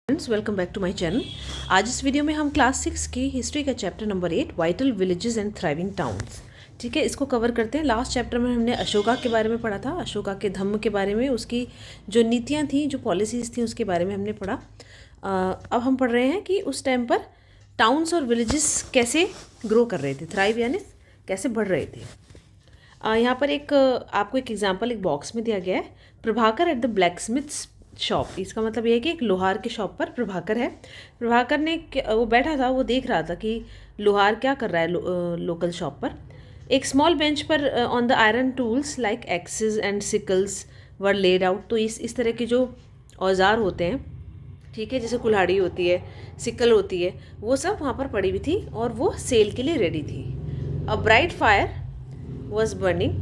Friends, welcome back to my channel. आज इस video में हम क्लास 6 की हिस्ट्री का chapter number 8 vital villages and thriving towns, ठीक है, इसको कवर करते हैं। लास्ट चैप्टर में हमने अशोका के बारे में पढ़ा था, अशोका के धम्म के बारे में, उसकी जो नीतियाँ थी, जो पॉलिसीज़ थी, उसके बारे में हमने पढ़ा। अब हम पढ़ रहे हैं कि उस टाइम पर टाउन्स और विलेजेस कैसे ग्रो कर रहे थे, थ्राइव यानी कैसे बढ़ रहे थे। यहाँ पर आपको एक एग्जाम्पल एक बॉक्स में दिया गया है, प्रभाकर एट द ब्लैकस्मिथ्स शॉप। इसका मतलब ये है कि एक लोहार के शॉप पर प्रभाकर है। प्रभाकर ने वो बैठा था, वो देख रहा था कि लोहार क्या कर रहा है लोकल शॉप पर। एक स्मॉल बेंच पर on the iron tools like axes and sickles were laid out. तो इस तरह के जो औजार होते हैं, ठीक है, जैसे कुल्हाड़ी होती है, सिकल होती है, वो सब वहाँ पर पड़ी हुई थी और वो सेल के लिए रेडी थी। A bright fire was burning,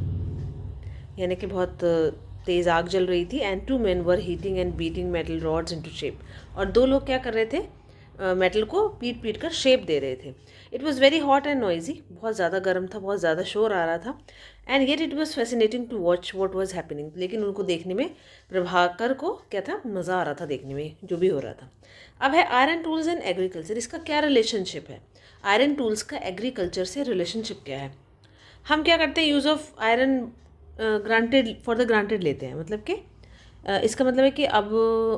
यानी कि बहुत तेज़ आग जल रही थी। And two men were heating and beating metal rods into shape. और दो लोग क्या कर रहे थे, मेटल को पीट पीट कर शेप दे रहे थे। It was very hot and noisy, बहुत ज़्यादा गर्म था, बहुत ज़्यादा शोर आ रहा था। And yet it was fascinating to watch what was happening. लेकिन उनको देखने में, प्रभाकर को क्या था, मज़ा आ रहा था देखने में जो भी हो रहा था। अब है आयरन टूल्स एंड एग्रीकल्चर। इसका क्या रिलेशनशिप है, आयरन टूल्स का एग्रीकल्चर से रिलेशनशिप क्या है। हम क्या करते हैं, use of iron granted for the granted लेते हैं। मतलब कि इसका मतलब है कि अब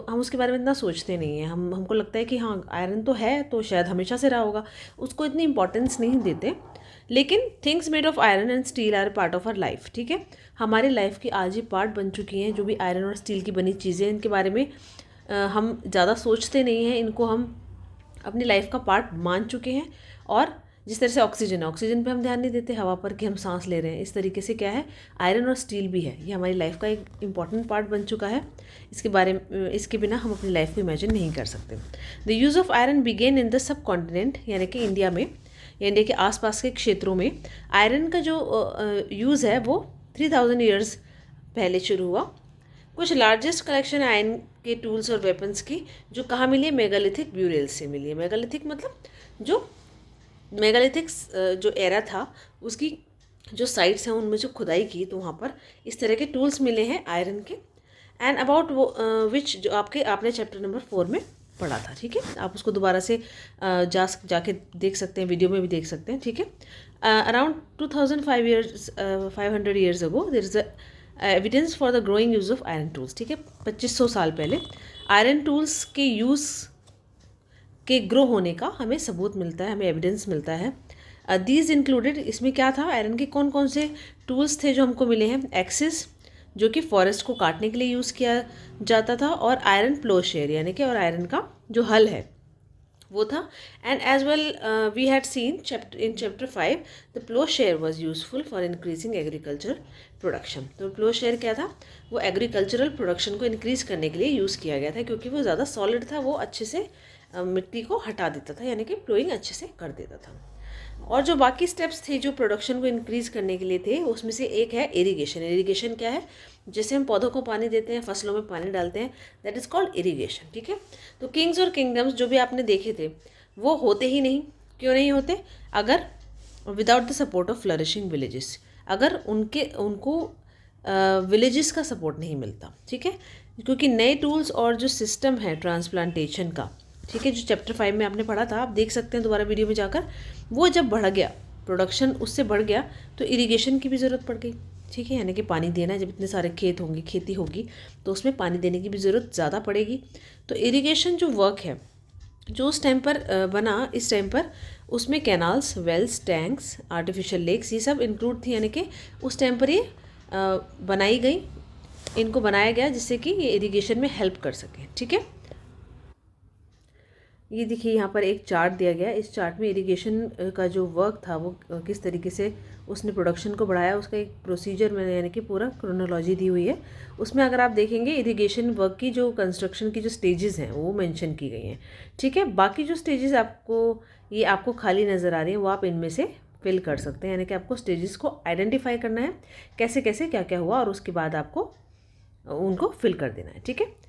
हम उसके बारे में इतना सोचते नहीं हैं। हमको लगता है कि हाँ, आयरन तो है तो शायद हमेशा से रहा होगा, उसको इतनी इंपॉर्टेंस नहीं देते। लेकिन things made of iron and steel are part of our life, ठीक है, हमारे लाइफ की आज ही पार्ट बन चुकी हैं। जो भी आयरन और स्टील की बनी चीज़ें, इनके बारे में हम ज़्यादा सोचते नहीं हैं, इनको हम अपनी लाइफ का पार्ट मान चुके हैं। और जिस तरह से ऑक्सीजन है, ऑक्सीजन पे हम ध्यान नहीं देते, हवा पर कि हम सांस ले रहे हैं, इस तरीके से क्या है, आयरन और स्टील भी है, ये हमारी लाइफ का एक इम्पॉर्टेंट पार्ट बन चुका है। इसके बिना हम अपनी लाइफ को इमेजिन नहीं कर सकते। The use of iron began in the subcontinent, यानी कि इंडिया में या इंडिया के आसपास के क्षेत्रों में आयरन का जो यूज़ है वो 3000 ईयर्स पहले शुरू हुआ। कुछ लार्जेस्ट कलेक्शन आयरन के टूल्स और वेपन्स की जो कहाँ मिली है, मेगालिथिक ब्यूरेल्स से मिली है। मेगालिथिक मतलब जो मेगालिथिक्स जो एरा था, उसकी जो साइट्स हैं उनमें जो खुदाई की, तो वहाँ पर इस तरह के टूल्स मिले हैं आयरन के। एंड अबाउट विच जो आपने चैप्टर नंबर 4 में पढ़ा था, ठीक है, आप उसको दोबारा से जाके देख सकते हैं, वीडियो में भी देख सकते हैं, ठीक है। Around 2500 years ago there is evidence for the growing use of iron tools, ठीक है। 2500 साल पहले आयरन टूल्स के यूज़ के ग्रो होने का हमें सबूत मिलता है, हमें एविडेंस मिलता है। दीज इंक्लूडेड, इसमें क्या था, आयरन के कौन कौन से टूल्स थे जो हमको मिले हैं। एक्सिस, जो कि फॉरेस्ट को काटने के लिए यूज़ किया जाता था, और आयरन प्लोशेयर, यानी कि और आयरन का जो हल है वो था। And as well we had seen in chapter 5 the ploughshare was useful for increasing agricultural production. तो प्लोशेयर क्या था, वो एग्रीकल्चरल प्रोडक्शन को इंक्रीज़ करने के लिए यूज़ किया गया था, क्योंकि वो ज़्यादा सॉलिड था, वो अच्छे से मिट्टी को हटा देता था, यानी कि प्लोइंग अच्छे से कर देता था। और जो बाकी स्टेप्स थे जो प्रोडक्शन को इंक्रीज़ करने के लिए थे, उसमें से एक है इरिगेशन। इरिगेशन क्या है, जैसे हम पौधों को पानी देते हैं, फसलों में पानी डालते हैं, दैट इज़ कॉल्ड इरिगेशन, ठीक है। तो किंग्स और किंगडम्स जो भी आपने देखे थे वो होते ही नहीं। क्यों नहीं होते, अगर without the support of flourishing villages, अगर उनको विलेजेस का सपोर्ट नहीं मिलता, ठीक है। क्योंकि नए टूल्स और जो सिस्टम है ट्रांसप्लांटेशन का, ठीक है, जो चैप्टर 5 में आपने पढ़ा था, आप देख सकते हैं दोबारा वीडियो में जाकर, वो जब बढ़ गया, प्रोडक्शन उससे बढ़ गया, तो इरिगेशन की भी ज़रूरत पड़ गई, ठीक है, यानी कि पानी देना, जब इतने सारे खेत होंगे, खेती होगी, तो उसमें पानी देने की भी ज़रूरत ज़्यादा पड़ेगी। तो इरिगेशन जो वर्क है जो उस टाइम पर बना, इस टाइम पर उसमें canals, wells, tanks, artificial lakes, ये सब इंक्लूड थी, यानी कि उस टाइम पर ये बनाई गई, इनको बनाया गया जिससे कि ये इरिगेशन में हेल्प कर सके, ठीक है। ये देखिए यहाँ पर एक चार्ट दिया गया है, इस चार्ट में इरिगेशन का जो वर्क था वो किस तरीके से उसने प्रोडक्शन को बढ़ाया, उसका एक प्रोसीजर में, यानी कि पूरा क्रोनोलॉजी दी हुई है। उसमें अगर आप देखेंगे इरिगेशन वर्क की जो कंस्ट्रक्शन की जो स्टेजेस हैं वो मेंशन की गई हैं, ठीक है। बाकी जो स्टेजेस आपको खाली नज़र आ रही हैं, वो आप इनमें से फिल कर सकते हैं, यानी कि आपको स्टेजेस को आइडेंटिफाई करना है, कैसे कैसे क्या क्या हुआ, और उसके बाद आपको उनको फिल कर देना है, ठीक है।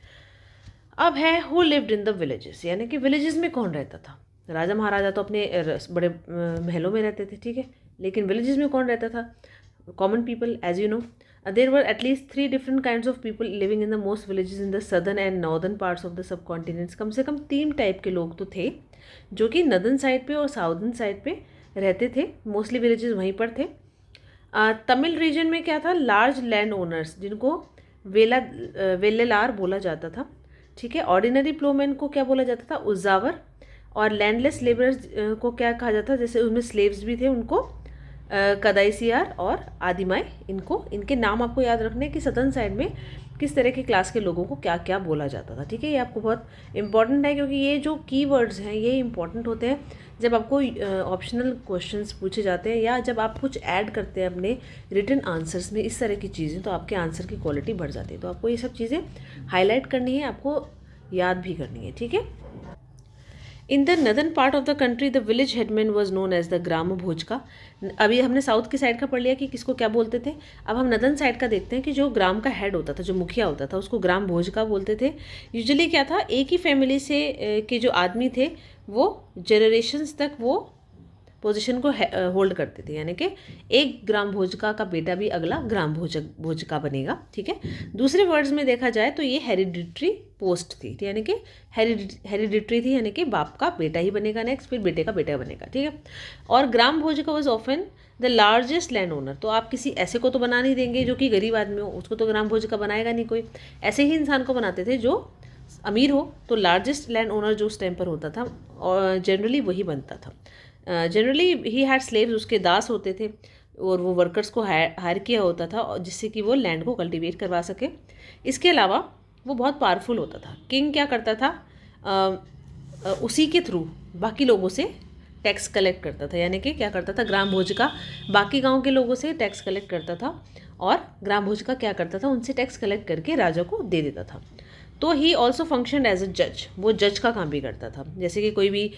अब है who lived in the villages, यानी कि विलेजेस में कौन रहता था। राजा महाराजा तो अपने बड़े महलों में रहते थे, ठीक है, लेकिन विलेजेस में कौन रहता था, common people, as you know. There were at least 3 different kinds of people living in the most villages in the southern and northern parts of the subcontinents. कम से कम 3 टाइप के लोग तो थे जो कि नदर्न साइड पे और साउदर्न साइड पे रहते थे, मोस्टली विलेजेस वहीं पर थे। तमिल रीजन में क्या था, लार्ज लैंड ओनर्स जिनको वेल्लेलार बोला जाता था, ठीक है। ऑर्डिनरी प्लोमैन को क्या बोला जाता था, उजावर। और लैंडलेस लेबरर्स को क्या कहा जाता था, जैसे उनमें स्लेव्स भी थे, उनको कदाइसियार और आदिमाई। इनके नाम आपको याद रखने कि सदर्न साइड में किस तरह के क्लास के लोगों को क्या क्या बोला जाता था, ठीक है। ये आपको बहुत इंपॉर्टेंट है क्योंकि ये जो कीवर्ड्स हैं ये इंपॉर्टेंट होते हैं जब आपको ऑप्शनल क्वेश्चंस पूछे जाते हैं या जब आप कुछ ऐड करते हैं अपने रिटन आंसर्स में इस तरह की चीज़ें, तो आपके आंसर की क्वालिटी बढ़ जाती है। तो आपको ये सब चीज़ें हाईलाइट करनी है, आपको याद भी करनी है, ठीक है। In the northern part of the country the village headman was known as the grama bhojaka. अभी हमने साउथ की साइड का पढ़ लिया कि किसको क्या बोलते थे, अब हम नदर्न साइड का देखते हैं कि जो ग्राम का हेड होता था, जो मुखिया होता था, उसको ग्राम भोजका बोलते थे। यूजुअली क्या था, एक ही फैमिली से के जो आदमी थे वो जनरेशन्स तक वो पोजीशन को होल्ड करते थे, यानी कि एक ग्राम भोजका का बेटा भी अगला ग्राम भोजका बनेगा, ठीक है। दूसरे वर्ड्स में देखा जाए तो ये हेरिडिटरी पोस्ट थी, यानी कि हेरिडिटरी थी, यानी कि बाप का बेटा ही बनेगा नेक्स्ट, फिर बेटे का बेटा बनेगा, ठीक है। और grama bhojaka was often the largest land owner. तो आप किसी ऐसे को तो बना नहीं देंगे जो कि गरीब आदमी हो, उसको तो ग्राम भोजका बनाएगा नहीं कोई। ऐसे ही इंसान को बनाते थे जो अमीर हो, तो लार्जेस्ट लैंड ओनर जो उस टाइम पर होता था और जनरली वही बनता था। जनरली ही हैड स्लेव्स, उसके दास होते थे और वो वर्कर्स को हायर किया होता था जिससे कि वो लैंड को कल्टीवेट करवा सके। इसके अलावा वो बहुत पावरफुल होता था। किंग क्या करता था, उसी के थ्रू बाकी लोगों से टैक्स कलेक्ट करता था, यानी कि क्या करता था, ग्राम भोजका बाकी गांव के लोगों से टैक्स कलेक्ट करता था और ग्राम भोजका क्या करता था, उनसे टैक्स कलेक्ट करके राजा को दे देता था। तो he also function as a जज, वो जज का काम भी करता था। जैसे कि कोई भी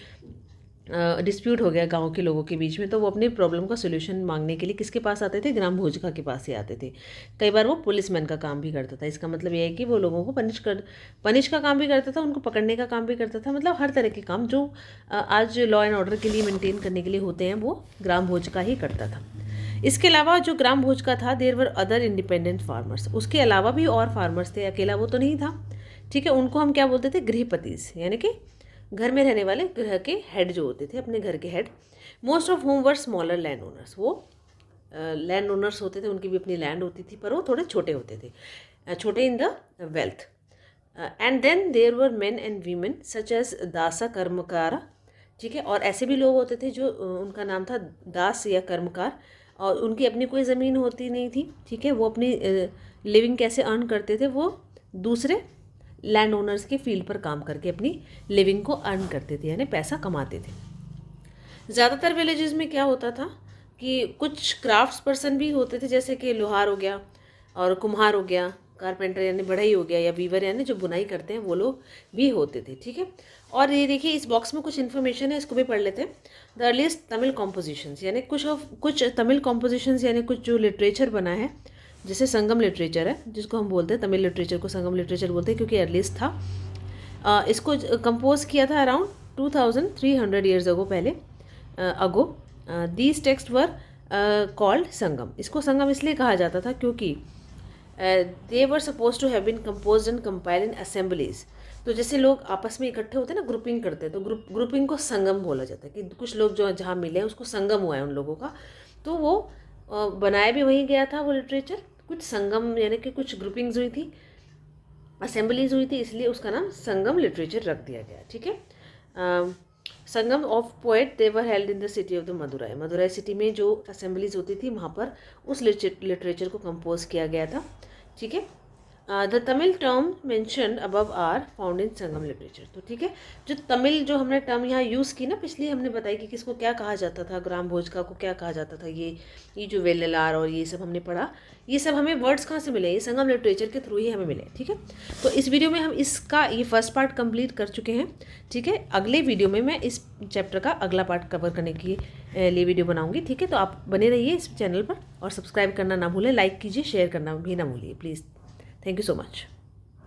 डिस्प्यूट हो गया गांव के लोगों के बीच में, तो वो अपनी प्रॉब्लम का सोल्यूशन मांगने के लिए किसके पास आते थे, ग्राम भोजका के पास ही आते थे। कई बार वो पुलिसमैन का काम भी करता था। इसका मतलब ये है कि वो लोगों को पनिश का काम भी करता था, उनको पकड़ने का काम भी करता था। मतलब हर तरह के काम जो आज लॉ एंड ऑर्डर के लिए मेंटेन करने के लिए होते हैं वो ग्राम भोजका ही करता था। इसके अलावा जो ग्राम भोजका था, there were other independent farmers, उसके अलावा भी और फार्मर्स थे, अकेला वो तो नहीं था, ठीक है। उनको हम क्या बोलते थे, गृहपतिस, यानी कि घर में रहने वाले घर के हेड जो होते थे, अपने घर के head. Most of home were smaller land owners, वो लैंड ओनर्स होते थे, उनकी भी अपनी लैंड होती थी पर वो थोड़े छोटे होते थे, छोटे in the wealth. And then there were men and women such as दासा कर्मकारा, ठीक है। और ऐसे भी लोग होते थे जो उनका नाम था दास या कर्मकार, और उनकी अपनी कोई ज़मीन होती नहीं थी, ठीक है। वो अपनी लिविंग कैसे अर्न करते थे, वो दूसरे लैंड ओनर्स के फील्ड पर काम करके अपनी लिविंग को अर्न करते थे, यानी पैसा कमाते थे। ज़्यादातर विलेजेस में क्या होता था कि कुछ क्राफ्ट्स पर्सन भी होते थे, जैसे कि लोहार हो गया और कुम्हार हो गया, कारपेंटर यानी बढ़ई हो गया, या वीवर यानी जो बुनाई करते हैं वो लोग भी होते थे, ठीक है। और ये देखिए इस बॉक्स में कुछ इन्फॉर्मेशन है, इसको भी पढ़ लेते हैं। द अर्लीस्ट तमिल कॉम्पोजिशंस, यानी कुछ तमिल कॉम्पोजिशंस, यानी कुछ जो लिटरेचर बना है, जैसे संगम लिटरेचर है जिसको हम बोलते हैं, तमिल लिटरेचर को संगम लिटरेचर बोलते हैं क्योंकि अर्लीस्ट था। इसको कंपोज किया था अराउंड 2300 ईयर्स अगो, पहले ago. These text were called Sangam. इसको संगम इसलिए कहा जाता था क्योंकि they were suppose to have been compose and compile in assemblies. तो जैसे लोग आपस में इकट्ठे होते हैं ना, ग्रुपिंग करते हैं, तो ग्रुपिंग को संगम बोला जाता है कि कुछ लोग जो जहाँ मिले हैं उसको संगम हुआ है उन लोगों का, तो वो बनाया भी वहीं गया था वो लिटरेचर। कुछ संगम यानी कि कुछ ग्रुपिंग्स हुई थी, असेंबलीज हुई थी, इसलिए उसका नाम संगम लिटरेचर रख दिया गया, ठीक है। Sangam of poet they were held in the city of the Madurai. Madurai city में जो असेंबलीज होती थी वहाँ पर उस लिटरेचर को कंपोज किया गया था, ठीक है। The Tamil term mentioned above are found in Sangam literature. तो ठीक है, जो तमिल जो हमने टर्म यहाँ यूज़ की ना, पिछली हमने बताई कि किसको क्या कहा जाता था, ग्राम भोजका को क्या कहा जाता था, ये जो वेल्लेलार और ये सब हमने पढ़ा, ये सब हमें वर्ड्स कहाँ से मिले, ये संगम लिटरेचर के थ्रू ही हमें मिले, ठीक है। तो इस वीडियो में हम इसका ये फर्स्ट पार्ट कंप्लीट कर चुके हैं, ठीक है। अगले वीडियो में मैं इस चैप्टर का अगला पार्ट कवर करने के लिए वीडियो बनाऊंगी, ठीक है। तो आप बने रहिए इस चैनल पर और सब्सक्राइब करना ना भूलें, लाइक कीजिए, शेयर करना भी ना भूलिए please. Thank you so much.